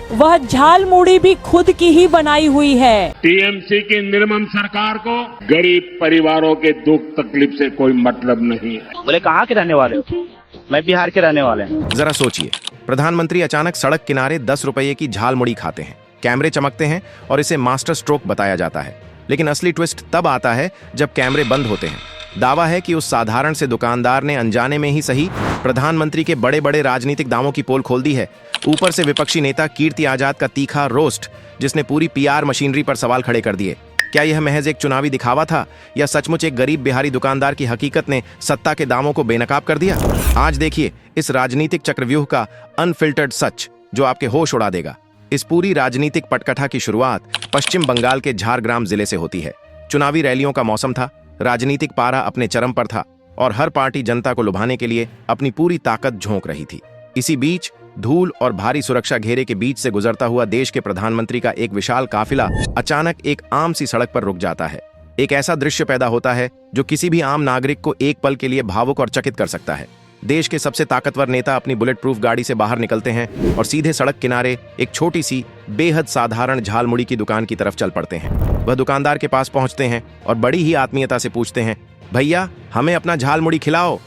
वह झालमुड़ी भी खुद की ही बनाई हुई है। टीएमसी की निर्मम सरकार को गरीब परिवारों के दुख तकलीफ से कोई मतलब नहीं है। बोले कहाँ के रहने वाले हो? मैं बिहार के रहने वाले हैं। जरा सोचिए, प्रधानमंत्री अचानक सड़क किनारे 10 रुपये की झालमुड़ी खाते हैं, कैमरे चमकते हैं और इसे मास्टर स्ट्रोक बताया जाता है। लेकिन असली ट्विस्ट तब आता है जब कैमरे बंद होते हैं। दावा है कि उस साधारण से दुकानदार ने अनजाने में ही सही प्रधानमंत्री के बड़े बड़े राजनीतिक दावों की पोल खोल दी है। ऊपर से विपक्षी नेता कीर्ति आजाद का तीखा रोस्ट, जिसने पूरी पीआर मशीनरी पर सवाल खड़े कर दिए। क्या यह महज एक चुनावी दिखावा था या सचमुच एक गरीब बिहारी दुकानदार की हकीकत ने सत्ता के दावों को बेनकाब कर दिया? आज देखिए इस राजनीतिक चक्रव्यूह का अनफिल्टर्ड सच, जो आपके होश उड़ा देगा। इस पूरी राजनीतिक पटकथा की शुरुआत पश्चिम बंगाल के झारग्राम जिले से होती है। चुनावी रैलियों का मौसम था, राजनीतिक पारा अपने चरम पर था और हर पार्टी जनता को लुभाने के लिए अपनी पूरी ताकत झोंक रही थी। इसी बीच धूल और भारी सुरक्षा घेरे के बीच से गुजरता हुआ देश के प्रधानमंत्री का एक विशाल काफिला अचानक एक आम सी सड़क पर रुक जाता है। एक ऐसा दृश्य पैदा होता है जो किसी भी आम नागरिक को एक पल के लिए भावुक और चकित कर सकता है। देश के सबसे ताकतवर नेता अपनी बुलेट प्रूफ गाड़ी से बाहर निकलते हैं और सीधे सड़क किनारे एक छोटी सी बेहद साधारण झालमुड़ी की दुकान की तरफ चल पड़ते हैं। वह दुकानदार के पास पहुंचते हैं और बड़ी ही आत्मीयता से पूछते हैं, भैया हमें अपना झालमुड़ी खिलाओ।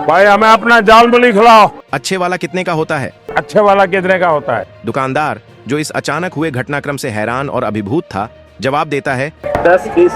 भाई हमें अपना झालमुड़ी खिलाओ। अच्छे वाला कितने का होता है? अच्छे वाला कितने का होता है? दुकानदार, जो इस अचानक हुए घटनाक्रम से हैरान और अभिभूत था, जवाब देता है 10 पीस।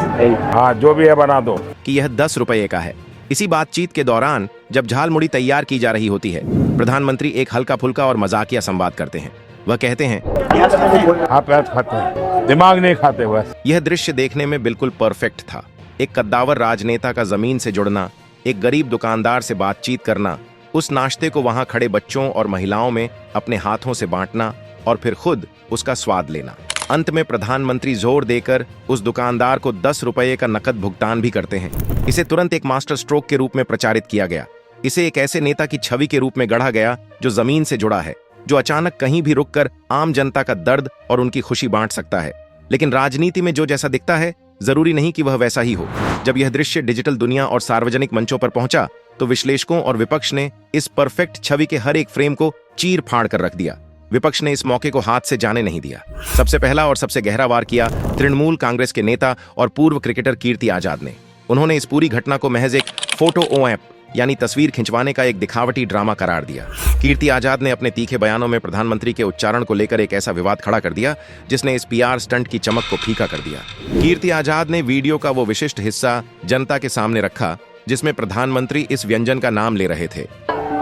हाँ जो भी है बना दो। कि यह 10 रुपये का है। इसी बातचीत के दौरान जब झालमुड़ी तैयार की जा रही होती है, प्रधानमंत्री एक हल्का फुल्का और मजाकिया संवाद करते हैं। वह कहते हैं, आप खाते हैं, दिमाग नहीं खाते बस। यह दृश्य देखने में बिल्कुल परफेक्ट था। एक कद्दावर राजनेता का जमीन से जुड़ना, एक गरीब दुकानदार से बातचीत करना, उस नाश्ते को वहां खड़े बच्चों और महिलाओं में अपने हाथों से बांटना और फिर खुद उसका स्वाद लेना। अंत में प्रधानमंत्री जोर देकर उस दुकानदार को 10 रुपये का नकद भुगतान भी करते हैं। इसे तुरंत एक मास्टर स्ट्रोक के रूप में प्रचारित किया गया। इसे एक ऐसे नेता की छवि के रूप में गढ़ा गया जो जमीन से जुड़ा है, जो अचानक कहीं भी रुककर आम जनता का दर्द और उनकी खुशी बांट सकता है। लेकिन राजनीति में जो जैसा दिखता है, जरूरी नहीं कि वह वैसा ही हो। जब यह दृश्य डिजिटल दुनिया और सार्वजनिक मंचों पर पहुंचा तो विश्लेषकों और विपक्ष ने इस परफेक्ट छवि के हर एक फ्रेम को चीर फाड़ कर रख दिया। विपक्ष ने इस मौके को हाथ से जाने नहीं दिया। सबसे पहला और सबसे गहरा वार किया तृणमूल कांग्रेस के नेता और पूर्व क्रिकेटर कीर्ति आजाद ने। उन्होंने इस पूरी घटना को महज एक फोटो ओएप यानी तस्वीर खिंचवाने का एक दिखावटी ड्रामा करार दिया। कीर्ति आजाद ने अपने तीखे बयानों में प्रधानमंत्री के उच्चारण को लेकर एक ऐसा विवाद खड़ा कर दिया जिसने इस पीआर स्टंट की चमक को फीका कर दिया। कीर्ति आजाद ने वीडियो का वो विशिष्ट हिस्सा जनता के सामने रखा जिसमें प्रधानमंत्री इस व्यंजन का नाम ले रहे थे,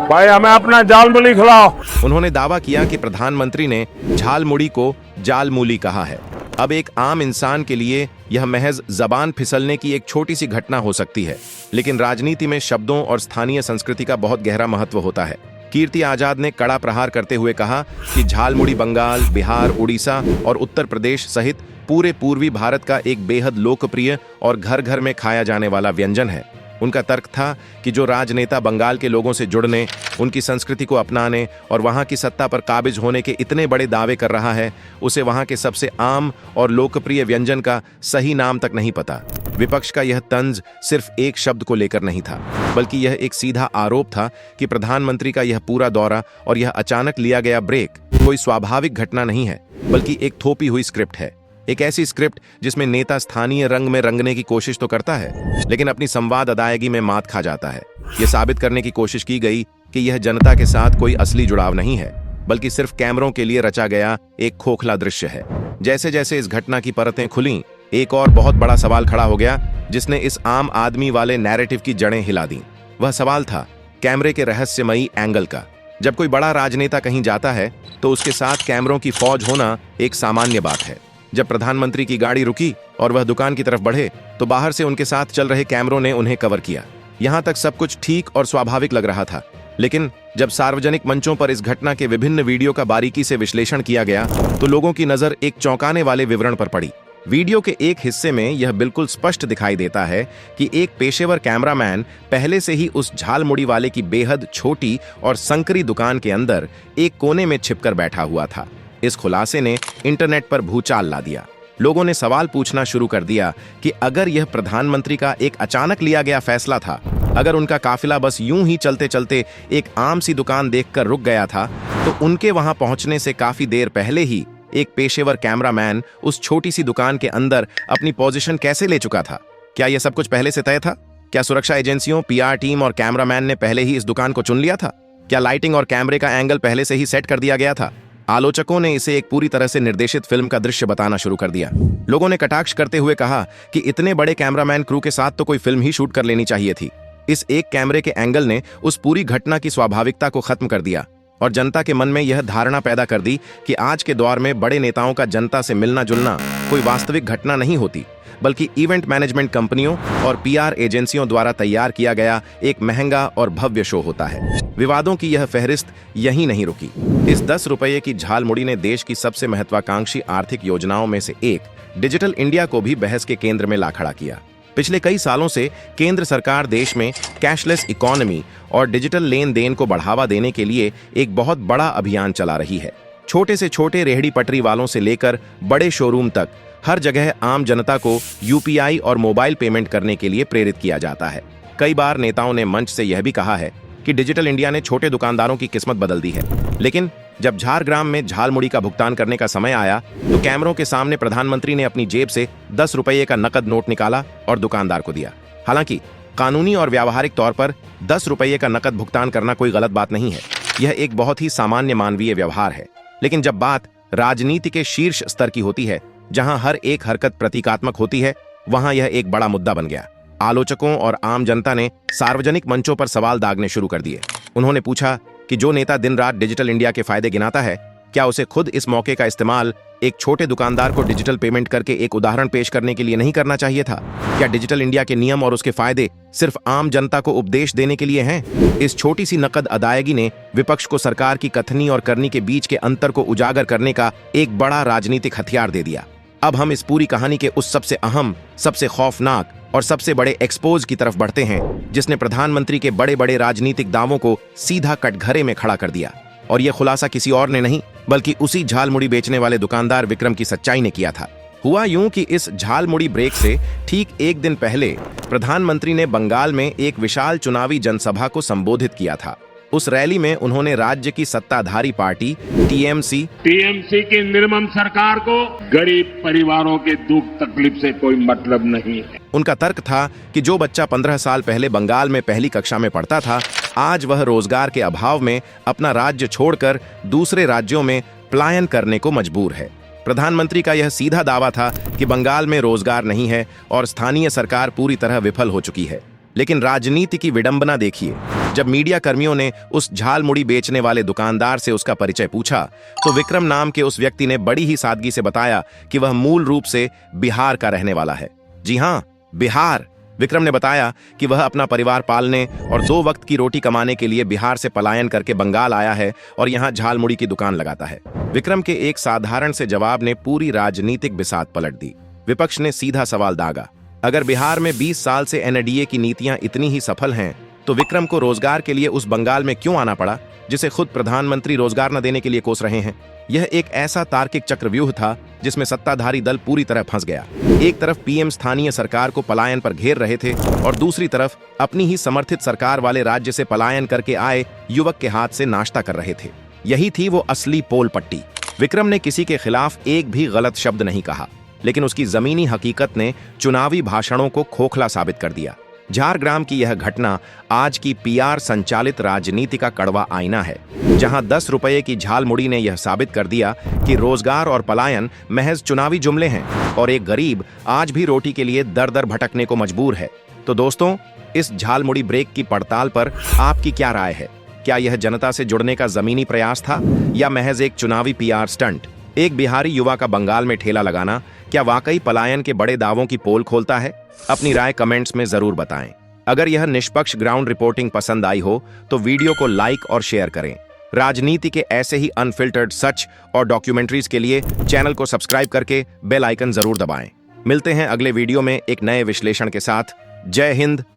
भाई हमें अपना झालमुड़ी खिलाओ। उन्होंने दावा किया कि प्रधानमंत्री ने झालमुड़ी को जालमूली कहा है। अब एक आम इंसान के लिए यह महज जबान फिसलने की एक छोटी सी घटना हो सकती है, लेकिन राजनीति में शब्दों और स्थानीय संस्कृति का बहुत गहरा महत्व होता है। कीर्ति आजाद ने कड़ा प्रहार करते हुए कहा कि झालमुड़ी बंगाल, बिहार, उड़ीसा और उत्तर प्रदेश सहित पूरे पूर्वी भारत का एक बेहद लोकप्रिय और घर घर में खाया जाने वाला व्यंजन है। उनका तर्क था कि जो राजनेता बंगाल के लोगों से जुड़ने, उनकी संस्कृति को अपनाने और वहां की सत्ता पर काबिज होने के इतने बड़े दावे कर रहा है, उसे वहां के सबसे आम और लोकप्रिय व्यंजन का सही नाम तक नहीं पता। विपक्ष का यह तंज सिर्फ एक शब्द को लेकर नहीं था, बल्कि यह एक सीधा आरोप था कि प्रधानमंत्री का यह पूरा दौरा और यह अचानक लिया गया ब्रेक कोई स्वाभाविक घटना नहीं है, बल्कि एक थोपी हुई स्क्रिप्ट है। एक ऐसी स्क्रिप्ट जिसमें नेता स्थानीय रंग में रंगने की कोशिश तो करता है, लेकिन अपनी संवाद अदायगी में मात खा जाता है। यह साबित करने की कोशिश की गई कि यह जनता के साथ कोई असली जुड़ाव नहीं है, बल्कि सिर्फ कैमरों के लिए रचा गया एक खोखला दृश्य है। जैसे जैसे इस घटना की परतें खुलीं, एक और बहुत बड़ा सवाल खड़ा हो गया जिसने इस आम आदमी वाले नैरेटिव की जड़ें हिला दी। वह सवाल था कैमरे के रहस्यमयी एंगल का। जब कोई बड़ा राजनेता कहीं जाता है तो उसके साथ कैमरों की फौज होना एक सामान्य बात है। जब प्रधानमंत्री की गाड़ी रुकी और वह दुकान की तरफ बढ़े तो बाहर से उनके साथ चल रहे कैमरों ने उन्हें कवर किया। यहां तक सब कुछ ठीक और स्वाभाविक लग रहा था, लेकिन जब सार्वजनिक मंचों पर इस घटना के विभिन्न वीडियो का बारीकी से विश्लेषण किया गया तो लोगों की नजर एक चौंकाने वाले विवरण पर पड़ी। वीडियो के एक हिस्से में यह बिल्कुल स्पष्ट दिखाई देता है कि एक पेशेवर कैमरामैन पहले से ही उस झालमुड़ी वाले की बेहद छोटी और संकरी दुकान के अंदर एक कोने में छिपकर बैठा हुआ था। इस खुलासे ने इंटरनेट पर भूचाल ला दिया। लोगों ने सवाल पूछना शुरू कर दिया कि अगर यह प्रधानमंत्री का एक अचानक लिया गया फैसला था अगर उनका काफिला बस यूं ही चलते चलते एक आम सी दुकान देखकर रुक गया था, तो उनके वहां पहुंचने से काफी देर पहले ही एक पेशेवर कैमरामैन उस छोटी सी दुकान के अंदर अपनी पोजीशन कैसे ले चुका था? क्या यह सब कुछ पहले से तय था? क्या सुरक्षा एजेंसियों, पीआर टीम और कैमरामैन ने पहले ही इस दुकान को चुन लिया था? क्या लाइटिंग और कैमरे का एंगल पहले से ही सेट कर दिया गया था? आलोचकों ने इसे एक पूरी तरह से निर्देशित फिल्म का दृश्य बताना शुरू कर दिया। लोगों ने कटाक्ष करते हुए कहा कि इतने बड़े कैमरामैन क्रू के साथ तो कोई फिल्म ही शूट कर लेनी चाहिए थी। इस एक कैमरे के एंगल ने उस पूरी घटना की स्वाभाविकता को खत्म कर दिया और जनता के मन में यह धारणा पैदा कर दी कि आज के दौर में बड़े नेताओं का जनता से मिलना जुलना कोई वास्तविक घटना नहीं होती, बल्कि इवेंट मैनेजमेंट कंपनियों और पीआर एजेंसियों द्वारा तैयार किया गया एक महंगा और भव्य शो होता है। विवादों की यह फहरिस्त यहीं नहीं रुकी। इस 10 रुपये की झालमुड़ी ने देश की सबसे महत्वाकांक्षी आर्थिक योजनाओं में से एक डिजिटल इंडिया को भी बहस के केंद्र में ला खड़ा किया। पिछले कई सालों से केंद्र सरकार देश में कैशलेस इकोनॉमी और डिजिटल लेन देन को बढ़ावा देने के लिए एक बहुत बड़ा अभियान चला रही है। छोटे से छोटे रेहड़ी पटरी वालों से लेकर बड़े शोरूम तक हर जगह आम जनता को यूपीआई और मोबाइल पेमेंट करने के लिए प्रेरित किया जाता है। कई बार नेताओं ने मंच से यह भी कहा है कि डिजिटल इंडिया ने छोटे दुकानदारों की किस्मत बदल दी है। लेकिन जब झारग्राम में झालमुड़ी का भुगतान करने का समय आया, तो कैमरों के सामने प्रधानमंत्री ने अपनी जेब से 10 रुपये का नकद नोट निकाला और दुकानदार को दिया। हालांकि कानूनी और व्यावहारिक तौर पर 10 रुपये का नकद भुगतान करना कोई गलत बात नहीं है। यह एक बहुत ही सामान्य मानवीय व्यवहार है। लेकिन जब बात राजनीति के शीर्ष स्तर की होती है, जहां हर एक हरकत प्रतीकात्मक होती है, वहां यह एक बड़ा मुद्दा बन गया। आलोचकों और आम जनता ने सार्वजनिक मंचों पर सवाल दागने शुरू कर दिए। उन्होंने पूछा कि जो नेता दिन रात डिजिटल इंडिया के फायदे गिनाता है, क्या उसे खुद इस मौके का इस्तेमाल एक छोटे दुकानदार को डिजिटल पेमेंट करके एक उदाहरण पेश करने के लिए नहीं करना चाहिए था? क्या डिजिटल इंडिया के नियम और उसके फायदे सिर्फ आम जनता को उपदेश देने के लिए हैं? इस छोटी सी नकद अदायगी ने विपक्ष को सरकार की कथनी और करनी के बीच के अंतर को उजागर करने का एक बड़ा राजनीतिक हथियार दे दिया। अब हम इस पूरी कहानी के उस सबसे अहम, सबसे खौफनाक और सबसे बड़े एक्सपोज की तरफ बढ़ते हैं, जिसने प्रधानमंत्री के बड़े बड़े राजनीतिक दावों को सीधा कटघरे में खड़ा कर दिया। और यह खुलासा किसी और ने नहीं, बल्कि उसी झालमुड़ी बेचने वाले दुकानदार विक्रम की सच्चाई ने किया था। हुआ यूं कि इस झालमुड़ी ब्रेक से ठीक एक दिन पहले प्रधानमंत्री ने बंगाल में एक विशाल चुनावी जनसभा को संबोधित किया था। उस रैली में उन्होंने राज्य की सत्ताधारी पार्टी टीएमसी की निर्मम सरकार को गरीब परिवारों के दुख तकलीफ से कोई मतलब नहीं है। उनका तर्क था कि जो बच्चा 15 साल पहले बंगाल में पहली कक्षा में पढ़ता था, आज वह रोजगार के अभाव में अपना राज्य छोड़कर दूसरे राज्यों में पलायन करने को मजबूर है। प्रधानमंत्री का यह सीधा दावा था कि बंगाल में रोजगार नहीं है और स्थानीय सरकार पूरी तरह विफल हो चुकी है। लेकिन राजनीति की विडंबना देखिए, जब मीडिया कर्मियों ने उस झालमुड़ी बेचने वाले दुकानदार से उसका परिचय पूछा, तो विक्रम नाम के उस व्यक्ति ने बड़ी ही सादगी से बताया कि वह मूल रूप से बिहार का रहने वाला है। जी हाँ, बिहार। विक्रम ने बताया कि वह अपना परिवार पालने और 2 वक्त की रोटी कमाने के लिए बिहार से पलायन करके बंगाल आया है और यहाँ झालमुड़ी की दुकान लगाता है। विक्रम के एक साधारण से जवाब ने पूरी राजनीतिक बिसात पलट दी। विपक्ष ने सीधा सवाल दागा, अगर बिहार में 20 साल से एनडीए की नीतियां इतनी ही सफल हैं, तो विक्रम को रोजगार के लिए उस बंगाल में क्यों आना पड़ा जिसे खुद प्रधानमंत्री रोजगार न देने के लिए कोस रहे हैं? यह एक ऐसा तार्किक चक्रव्यूह था जिसमें सत्ताधारी दल पूरी तरह फंस गया। एक तरफ पीएम स्थानीय सरकार को पलायन पर घेर रहे थे और दूसरी तरफ अपनी ही समर्थित सरकार वाले राज्य से पलायन करके आए युवक के हाथ से नाश्ता कर रहे थे। यही थी वो असली पोल पट्टी। विक्रम ने किसी के खिलाफ एक भी गलत शब्द नहीं कहा, लेकिन उसकी जमीनी हकीकत ने चुनावी भाषणों को खोखला साबित कर दिया। झारग्राम की यह घटना आज की पीआर संचालित राजनीति का कड़वा आईना है, जहां 10 रुपये की झालमुड़ी ने यह साबित कर दिया कि रोजगार और पलायन महज चुनावी जुमले हैं और एक गरीब आज भी रोटी के लिए दर दर भटकने को मजबूर है। तो दोस्तों, इस झालमुड़ी ब्रेक की पड़ताल पर आपकी क्या राय है? क्या यह जनता से जुड़ने का जमीनी प्रयास था या महज एक चुनावी पीआर स्टंट? एक बिहारी युवा का बंगाल में ठेला लगाना क्या वाकई पलायन के बड़े दावों की पोल खोलता है? अपनी राय कमेंट्स में जरूर बताएं। अगर यह निष्पक्ष ग्राउंड रिपोर्टिंग पसंद आई हो तो वीडियो को लाइक और शेयर करें। राजनीति के ऐसे ही अनफिल्टर्ड सच और डॉक्यूमेंट्रीज के लिए चैनल को सब्सक्राइब करके बेल आइकन जरूर दबाएं। मिलते हैं अगले वीडियो में एक नए विश्लेषण के साथ। जय हिंद।